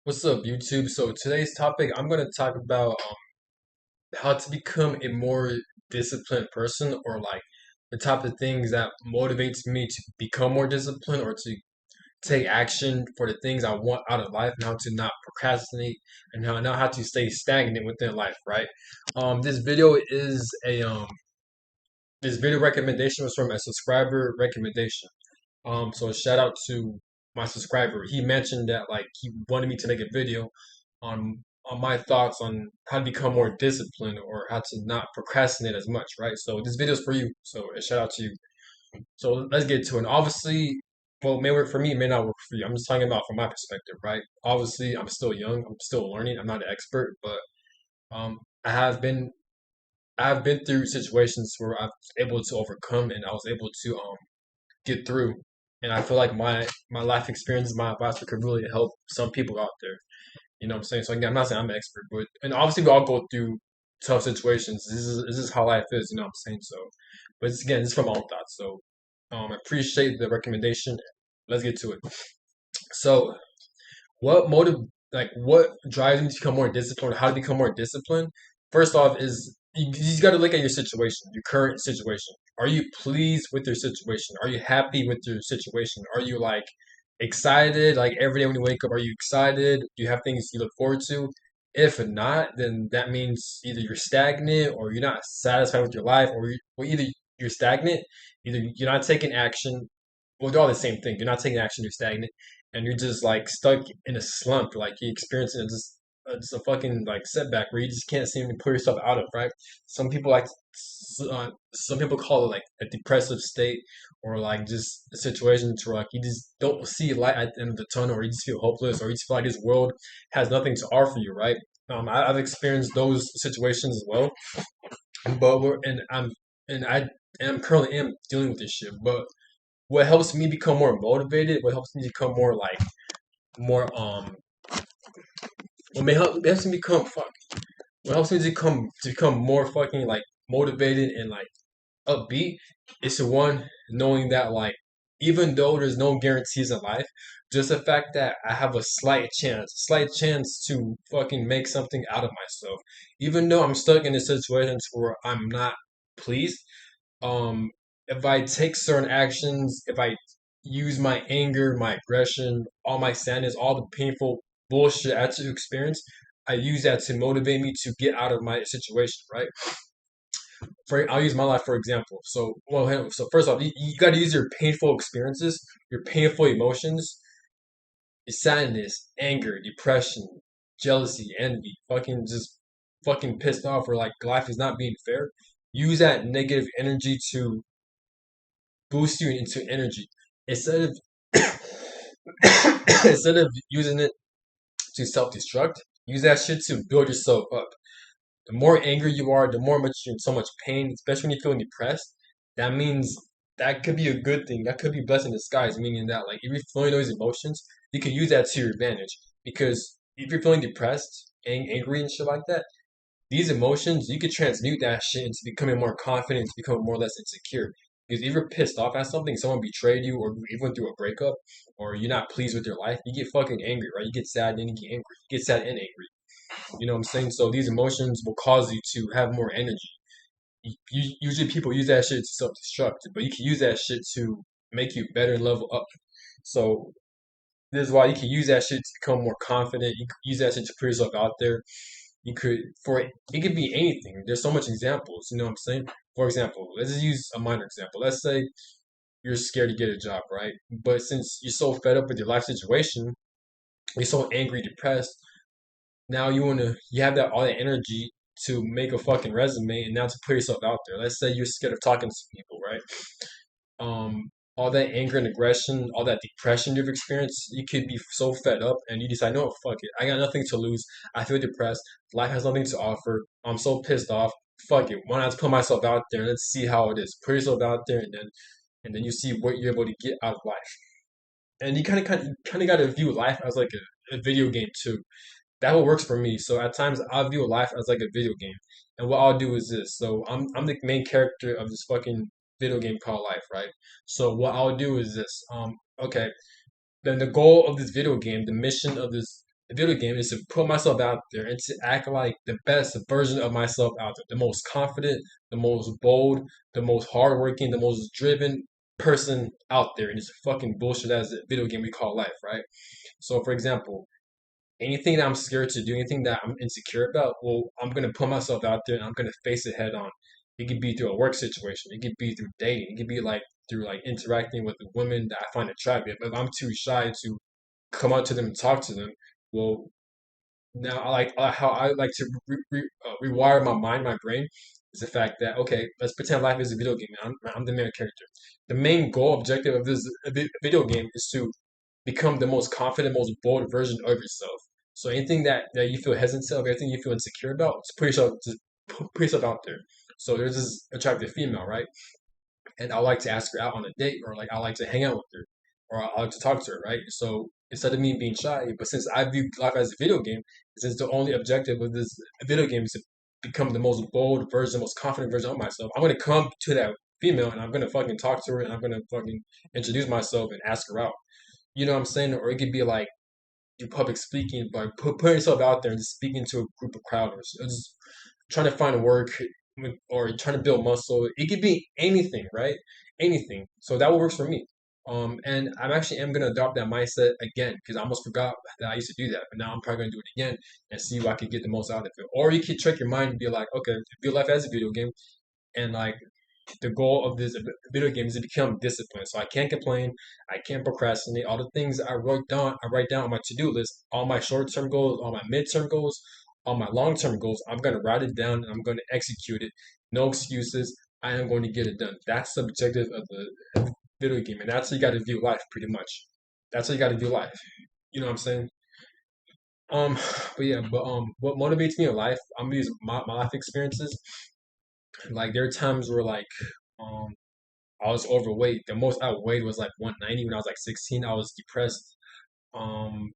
What's up, YouTube? So today's topic, I'm going to talk about how to become a more disciplined person, or like the type of things that motivates me to become more disciplined or to take action for the things I want out of life, and how to not procrastinate, and how to stay stagnant within life, right? This video is a this video recommendation was from a subscriber recommendation. So shout out to my subscriber. He mentioned that like he wanted me to make a video on my thoughts on how to become more disciplined or how to not procrastinate as much, right? So this video is for you. So a shout out to you. So let's get to it. Obviously, well, it may work for me, it may not work for you. I'm just talking about from my perspective, right? Obviously, I'm still young, I'm still learning, I'm not an expert, but um, I have been I've been through situations where I was able to overcome and I was able to get through. And I feel like my life experiences, my advice could really help some people out there. You know what I'm saying? So again, I'm not saying I'm an expert, but and obviously we all go through tough situations. This is how life is. You know what I'm saying? So, but again, it's from my own thoughts. So, I appreciate the recommendation. Let's get to it. So, what motive, what drives me to become more disciplined? How to become more disciplined? First off, is you just got to look at your situation, your current situation. Are you pleased with your situation? Are you happy with your situation? Are you like excited? Like every day when you wake up, are you excited? Do you have things you look forward to? If not, then that means either you're stagnant or you're not satisfied with your life, or either you're stagnant, either you're not taking action. Well, they're all the same thing. You're not taking action, you're stagnant, and you're just like stuck in a slump. Like you're experiencing just a fucking like setback where you just can't seem to pull yourself out of. Right? Some people like some people call it like a depressive state, or like just a situation where like you just don't see light at the end of the tunnel, or you just feel hopeless, or you just feel like this world has nothing to offer you. Right? I've experienced those situations as well, but I am currently am dealing with this shit, but what helps me become more motivated, what helps me become more like more what helps me become what helps me to become more fucking like motivated and like upbeat is the one knowing that like even though there's no guarantees in life, just the fact that I have a slight chance to fucking make something out of myself, even though I'm stuck in a situation where I'm not pleased. um if I take certain actions, if I use my anger, my aggression, all my sadness, all the painful bullshit I had to experience, I use that to motivate me to get out of my situation, right? I'll use my life for example. So first off, you got to use your painful experiences, your painful emotions, your sadness, anger, depression, jealousy, envy, fucking just fucking pissed off, or like life is not being fair. Use that negative energy to boost you into energy instead of instead of using it to self-destruct. Use that shit to build yourself up. The more angry you are, the more much you're in so much pain, especially when you're feeling depressed. That means that could be a good thing. That could be blessing in disguise, meaning that like if you're feeling those emotions, you can use that to your advantage. Because if you're feeling depressed, angry and shit like that, these emotions, you could transmute that shit into becoming more confident, to becoming more or less insecure. Because if you're pissed off at something, someone betrayed you, or you went through a breakup, or you're not pleased with your life, you get fucking angry, right? You get sad and you get angry. You get sad and angry. You know what I'm saying? So these emotions will cause you to have more energy. Usually people use that shit to self-destruct, but you can use that shit to make you better and level up. So this is why you can use that shit to become more confident. You can use that shit to put yourself out there. You could it could be anything. There's so much examples. You know what I'm saying? For example, let's just use a minor example. Let's say you're scared to get a job, right? But since you're so fed up with your life situation, you're so angry, depressed. Now you have that all that energy to make a fucking resume and now to put yourself out there. Let's say you're scared of talking to people, right? All that anger and aggression, all that depression you've experienced, you could be so fed up and you decide, no, fuck it. I got nothing to lose. I feel depressed. Life has nothing to offer. I'm so pissed off. Fuck it. Why not just put myself out there and let's see how it is. Put yourself out there, and then you see what you're able to get out of life. And you kind of got to view life as like a video game too. That what works for me. So at times I view life as like a video game. And what I'll do is this. So I'm the main character of this fucking video game called life, right? So what I'll do is this. Okay. Then the goal of this video game, the mission of this a video game is to put myself out there and to act like the best version of myself out there, the most confident, the most bold, the most hardworking, the most driven person out there. And it's fucking bullshit as a video game we call life, right? So, for example, anything that I'm scared to do, anything that I'm insecure about, well, I'm gonna put myself out there and I'm gonna face it head on. It could be through a work situation. It could be through dating. It could be like through like interacting with women that I find attractive. If I'm too shy to come out to them and talk to them, well, now I like how I like to rewire my mind, my brain, is the fact that okay, let's pretend life is a video game. I'm the main character. The main goal objective of this video game is to become the most confident, most bold version of yourself. So anything that you feel hesitant of, everything you feel insecure about, just put yourself out there. So there's this attractive female, right? And I like to ask her out on a date, or like I like to hang out with her, or I like to talk to her, right? So instead of me being shy, but since I view life as a video game, since the only objective of this video game is to become the most bold version, most confident version of myself, I'm gonna come to that female and I'm gonna fucking talk to her and I'm gonna fucking introduce myself and ask her out. You know what I'm saying? Or it could be like do public speaking, by putting yourself out there and just speaking to a group of crowd, or just trying to find work, or trying to build muscle. It could be anything, right? Anything. So that what works for me. And I'm actually am gonna adopt that mindset again because I almost forgot that I used to do that, but now I'm probably gonna do it again and see what I can get the most out of it. Or you can trick your mind and be like, okay, view life as a video game, and like the goal of this video game is to become disciplined. So I can't complain. I can't procrastinate. All the things I write down on my to-do list, all my short-term goals, all my mid-term goals, all my long-term goals. I'm going to write it down and I'm going to execute it. No excuses. I am going to get it done. That's the objective of the video game. And that's how you got to view life, pretty much. That's how you got to view life. You know what I'm saying? Um, but yeah, what motivates me in life, I'm gonna use my life experiences. Like there are times where um I was overweight. The most I weighed was like 190 when I was like 16. I was depressed. Um,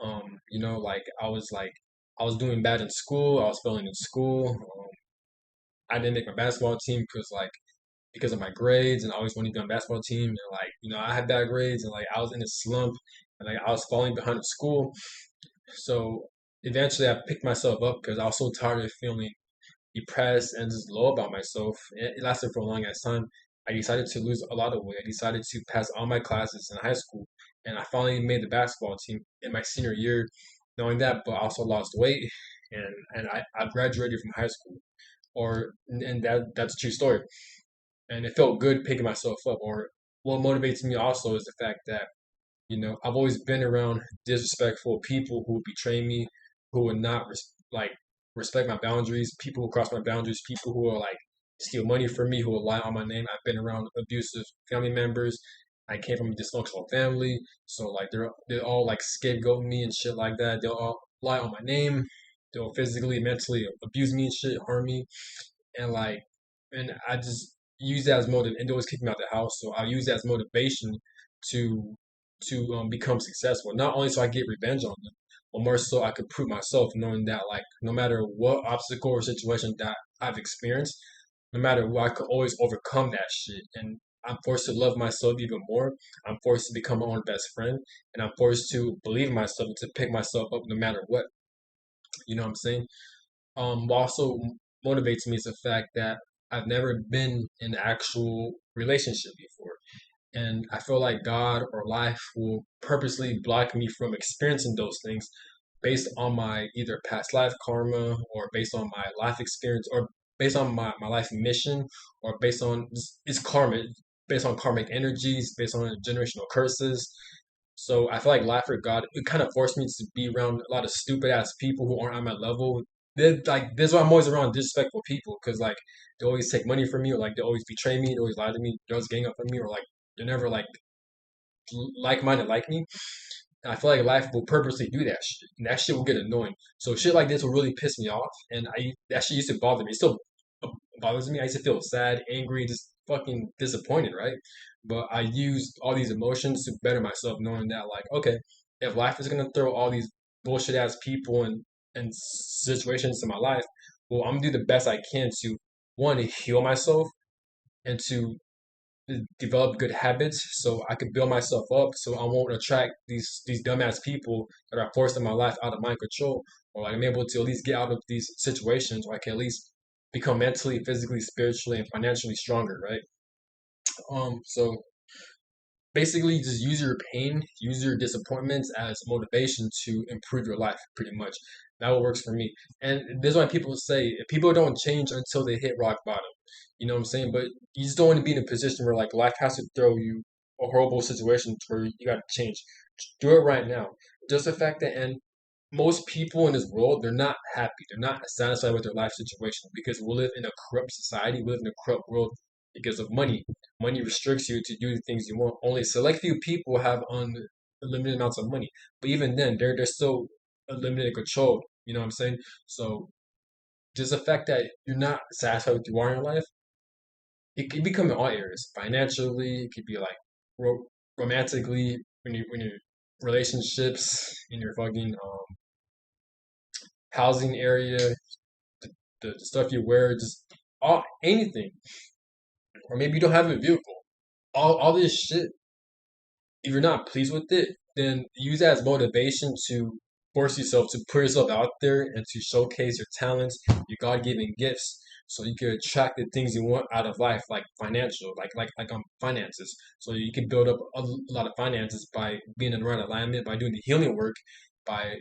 like I was doing bad in school. I was failing in school. I didn't make my basketball team because of my grades, and I always wanted to be on the basketball team. And I had bad grades, and like I was in a slump, and like I was falling behind in school. So eventually, I picked myself up because I was so tired of feeling depressed and just low about myself. It lasted for a long ass time. I decided to lose a lot of weight. I decided to pass all my classes in high school, and I finally made the basketball team in my senior year. Knowing that, but I also lost weight, and I graduated from high school, and that's a true story. And it felt good picking myself up. Or what motivates me also is the fact that I've always been around disrespectful people who betray me, who would not respect my boundaries, people who cross my boundaries, people who are like steal money from me, who will lie on my name. I've been around abusive family members. I came from a dysfunctional family, so like they're all like scapegoat me and shit like that. They'll all lie on my name. They'll physically, mentally abuse me and shit, harm me, and I just use that as motive, and they always kick me out the house. So I use that as motivation to become successful. Not only so I get revenge on them, but more so I could prove myself, knowing that like no matter what obstacle or situation that I've experienced, no matter what, I could always overcome that shit. And I'm forced to love myself even more. I'm forced to become my own best friend, and I'm forced to believe in myself and to pick myself up no matter what. You know what I'm saying? What also motivates me is the fact that I've never been in an actual relationship before. And I feel like God or life will purposely block me from experiencing those things based on my either past life karma, or based on my life experience, or based on my life mission, or based on it's karma, based on karmic energies, based on generational curses. So I feel like life or God, it kind of forced me to be around a lot of stupid ass people who aren't on my level. This is why I'm always around disrespectful people, because like they always take money from me, or like they always betray me, they always lie to me, they always gang up on me, or like they're never like minded like me. And I feel like life will purposely do that shit, and that shit will get annoying. So shit like this will really piss me off, and I that shit used to bother me. It still bothers me. I used to feel sad, angry, just fucking disappointed, right? But I used all these emotions to better myself, knowing that like, okay, if life is gonna throw all these bullshit ass people and situations in my life, well, I'm gonna do the best I can to one to heal myself and to develop good habits so I could build myself up so I won't attract these dumbass people that are forcing my life out of my control, or like I'm able to at least get out of these situations where I can at least become mentally, physically, spiritually, and financially stronger, right? So basically just use your pain, use your disappointments as motivation to improve your life, pretty much. That what works for me. And this is why people say if people don't change until they hit rock bottom. You know what I'm saying? But you just don't want to be in a position where like life has to throw you a horrible situation where you got to change. Do it right now. Just the fact that, and most people in this world, they're not happy. They're not satisfied with their life situation because we live in a corrupt society. We live in a corrupt world because of money. Money restricts you to do the things you want. Only select few people have unlimited amounts of money. But even then, they're still limited control. You know what I'm saying? So just the fact that you're not satisfied with who you are in your life, it can become in all areas. Financially, it could be like romantically, when you relationships, in your fucking housing area, the stuff you wear, just all anything. Or maybe you don't have a vehicle. All this shit, if you're not pleased with it, then use that as motivation to force yourself to put yourself out there and to showcase your talents, your God-given gifts, so you can attract the things you want out of life, like financial, finances. So you can build up a lot of finances by being in the right alignment, by doing the healing work, by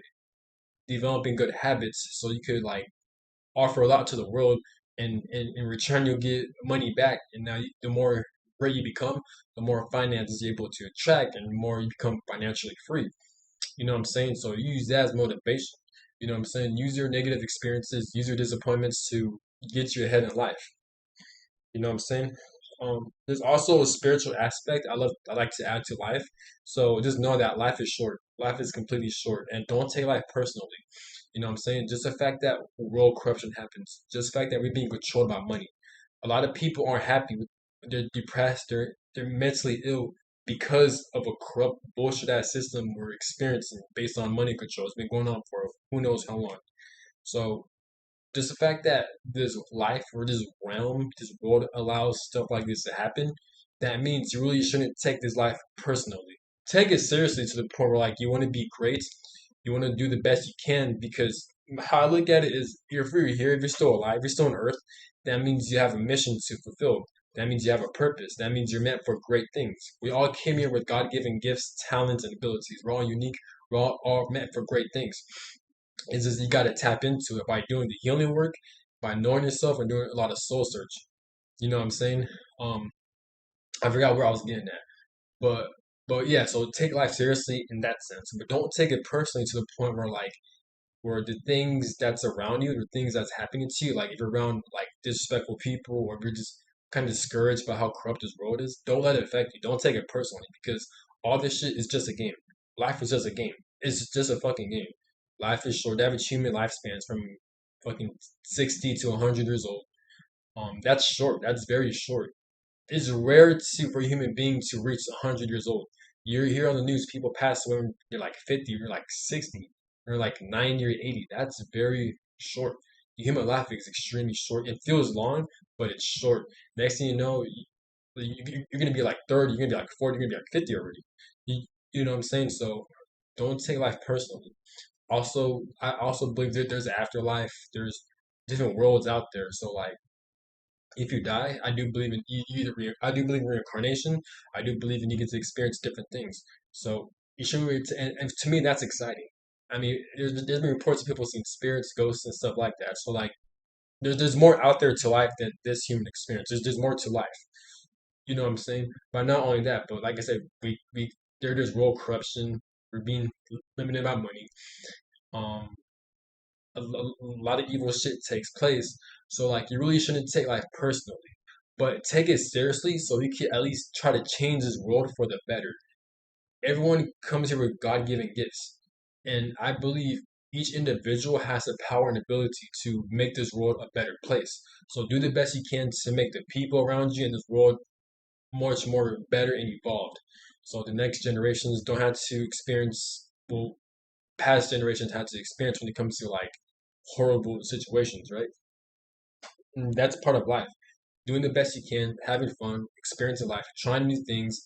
developing good habits, so you could like offer a lot to the world, and in return you'll get money back. And now the more great you become, the more finances you're able to attract, and the more you become financially free. You know what I'm saying? So you use that as motivation. You know what I'm saying? Use your negative experiences, use your disappointments to get you ahead in life. You know what I'm saying? There's also a spiritual aspect I like to add to life. So just know that life is short. Life is completely short, and don't take life personally. You know what I'm saying? Just the fact that world corruption happens, just the fact that we're being controlled by money. A lot of people aren't happy. They're depressed. They're mentally ill because of a corrupt bullshit ass system we're experiencing based on money control. It's been going on for who knows how long. So just the fact that this life or this realm, this world allows stuff like this to happen, that means you really shouldn't take this life personally. Take it seriously to the point where like you want to be great, you want to do the best you can, because how I look at it is if you're here, if you're still alive, if you're still on earth, that means you have a mission to fulfill. That means you have a purpose. That means you're meant for great things. We all came here with God given gifts, talents, and abilities. We're all unique. We're all meant for great things. It's just you got to tap into it by doing the healing work, by knowing yourself, and doing a lot of soul search. You know what I'm saying? Um, I forgot where I was getting at, but yeah. So take life seriously in that sense, but don't take it personally to the point where like where the things that's around you, the things that's happening to you, like if you're around like disrespectful people, or if you're just kind of discouraged by how corrupt this world is, don't let it affect you. Don't take it personally, because all this shit is just a game. Life is just a game. It's just a fucking game. Life is short. The average human lifespan is from fucking 60 to 100 years old. That's short. That's very short. It's rare to for a human being to reach 100 years old. You hear on the news people pass away when you're like 50, you're like 60, or like 90 or 80. That's very short. The human life is extremely short. It feels long, but it's short. Next thing you know, you're gonna be like 30, you're gonna be like 40, you're gonna be like 50 already. You know what I'm saying? So don't take life personally. Also, I also believe that there's an afterlife. There's different worlds out there. So like if you die, I do believe in I do believe in reincarnation. I do believe in you get to experience different things. So you should and to me that's exciting. I mean, there's been reports of people seeing spirits, ghosts, and stuff like that. So like there's more out there to life than this human experience. There's more to life. You know what I'm saying? But not only that, but like I said, there's world corruption. We're being limited by money. Um, a lot of evil shit takes place. So like you really shouldn't take life personally, but take it seriously so you can at least try to change this world for the better. Everyone comes here with God-given gifts, and I believe each individual has the power and ability to make this world a better place. So do the best you can to make the people around you in this world much more better and evolved. So the next generations don't have to experience well past generations had to experience when it comes to like horrible situations, right? And that's part of life. doing the best you can, having fun, experiencing life, trying new things,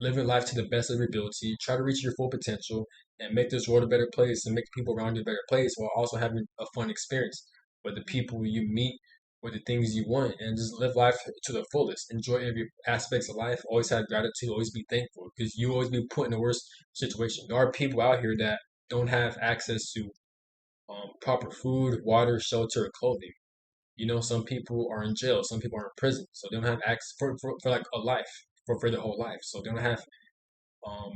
living life to the best of your ability, try to reach your full potential, and make this world a better place and make the people around you a better place while also having a fun experience with the people you meet, with the things you want, and just live life to the fullest. Enjoy every aspects of life. Always have gratitude. Always be thankful because you always be put in the worst situation. There are people out here that don't have access to proper food, water, shelter, or clothing. Some people are in jail, some people are in prison, so they don't have access for like a life, for their whole life. So they don't have um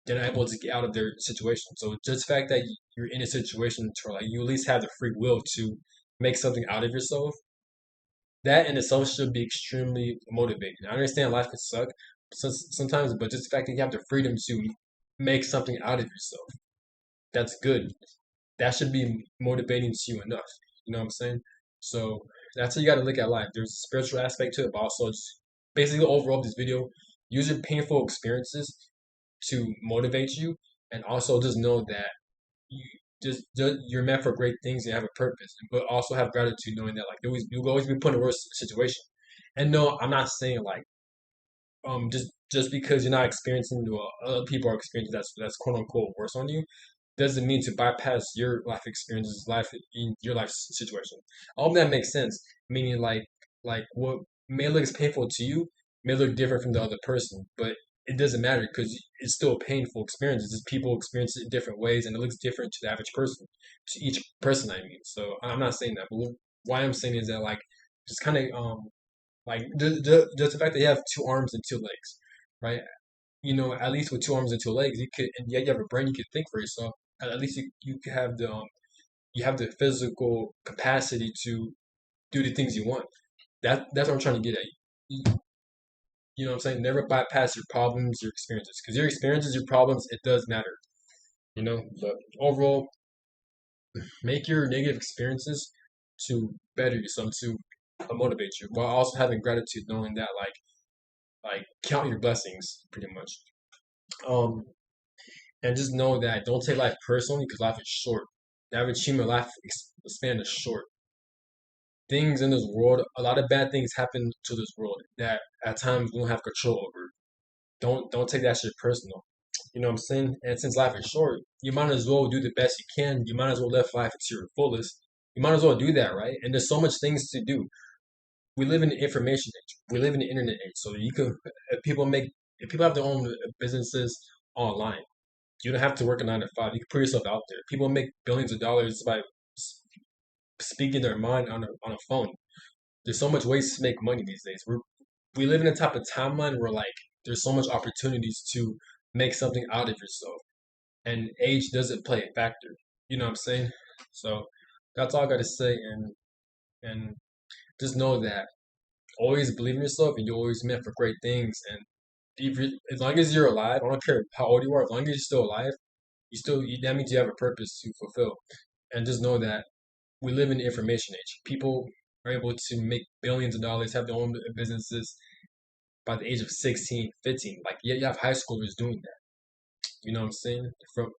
they're not able to get out of their situation. So just the fact that you're in a situation to like you at least have the free will to make something out of yourself, that in itself should be extremely motivating. I understand life can suck sometimes, but just the fact that you have the freedom to make something out of yourself, that's good. That should be motivating to you enough. You know what I'm saying? So that's how you got to look at life. There's a spiritual aspect to it, but also just basically overall this video, use your painful experiences to motivate you, and also just know that you you're meant for great things and have a purpose, but also have gratitude knowing that like you'll always be put in a worse situation. And no, I'm not saying like just because you're not experiencing what other people are experiencing that's quote unquote worse on you doesn't mean to bypass your life experiences, life in your life situation. I hope that makes sense. Meaning, like what may look as painful to you may look different from the other person, but it doesn't matter because it's still a painful experience. It's just people experience it in different ways, and it looks different to the average person, to each person. I mean, so I'm not saying that, but why I'm saying is that like just kind of like just the fact that you have two arms and two legs, right? At least with two arms and two legs, you could, and yet you have a brain, you could think for yourself. At least you could have you have the physical capacity to do the things you want. That's what I'm trying to get at. You know what I'm saying? Never bypass your problems, your experiences, because your experiences, your problems, it does matter. But overall, make your negative experiences to better yourself, to motivate you, while also having gratitude, knowing that like count your blessings, pretty much. Um, and just know that don't take life personally because life is short. The average human life span is short. Things in this world, a lot of bad things happen to this world that at times we don't have control over. Don't take that shit personal. You know what I'm saying? And since life is short, you might as well do the best you can. You might as well live life to your fullest. You might as well do that, right? And there's so much things to do. We live in the information age. We live in the internet age. So you can if people have their own businesses online. You don't have to work a 9 to 5. You can put yourself out there. People make billions of dollars by speaking their mind on a phone. There's so much ways to make money these days. We live in a type of timeline where like there's so much opportunities to make something out of yourself, and age doesn't play a factor. You know what I'm saying? So that's all I got to say, and just know that always believe in yourself, and you're always meant for great things. And as long as you're alive, I don't care how old you are, as long as you're still alive, that means you have a purpose to fulfill. And just know that we live in the information age. People are able to make billions of dollars, have their own businesses by the age of 16, 15. Like, yeah, you have high schoolers doing that. You know what I'm saying?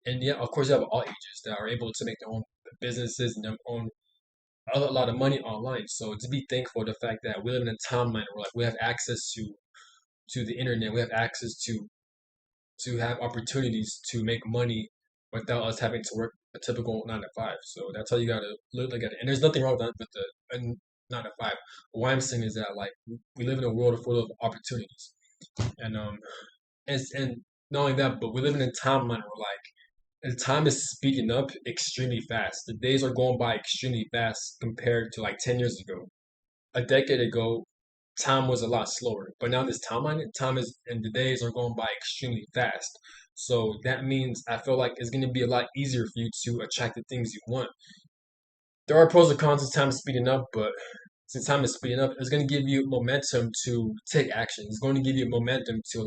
And yeah, of course, you have all ages that are able to make their own businesses and their own a lot of money online. So to be thankful for the fact that we live in a timeline where like we have access to the internet, we have access to have opportunities to make money without us having to work a typical 9 to 5. So that's how you gotta look at it. And there's nothing wrong with that with the 9 to 5. But what I'm saying is that like we live in a world full of opportunities, and and not only that, but we live in a timeline where like the time is speeding up extremely fast. The days are going by extremely fast compared to like 10 years ago. A decade ago, time was a lot slower. But now this timeline, time is and the days are going by extremely fast. So that means I feel like it's going to be a lot easier for you to attract the things you want. There are pros and cons to time speeding up, but since time is speeding up, it's going to give you momentum to take action. It's going to give you momentum to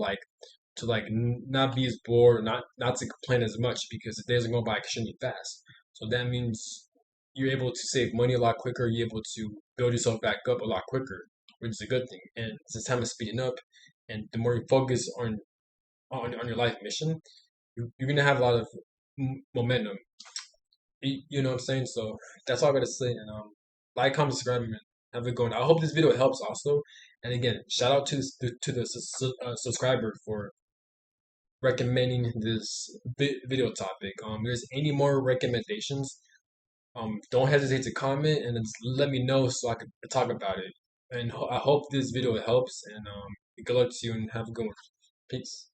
not be as bored or not to complain as much because the days are going by extremely fast. So that means you're able to save money a lot quicker. You're able to build yourself back up a lot quicker, which is a good thing. And since time is speeding up, and the more you focus on your life mission, you're gonna have a lot of momentum. You know what I'm saying? So that's all I gotta say. And like, comment, subscribe, man. Have a good one. I hope this video helps also. And again, shout out to the subscriber for recommending this video topic. If there's any more recommendations, don't hesitate to comment and just let me know so I can talk about it. And I hope this video helps. And good luck to you and have a good one. Peace.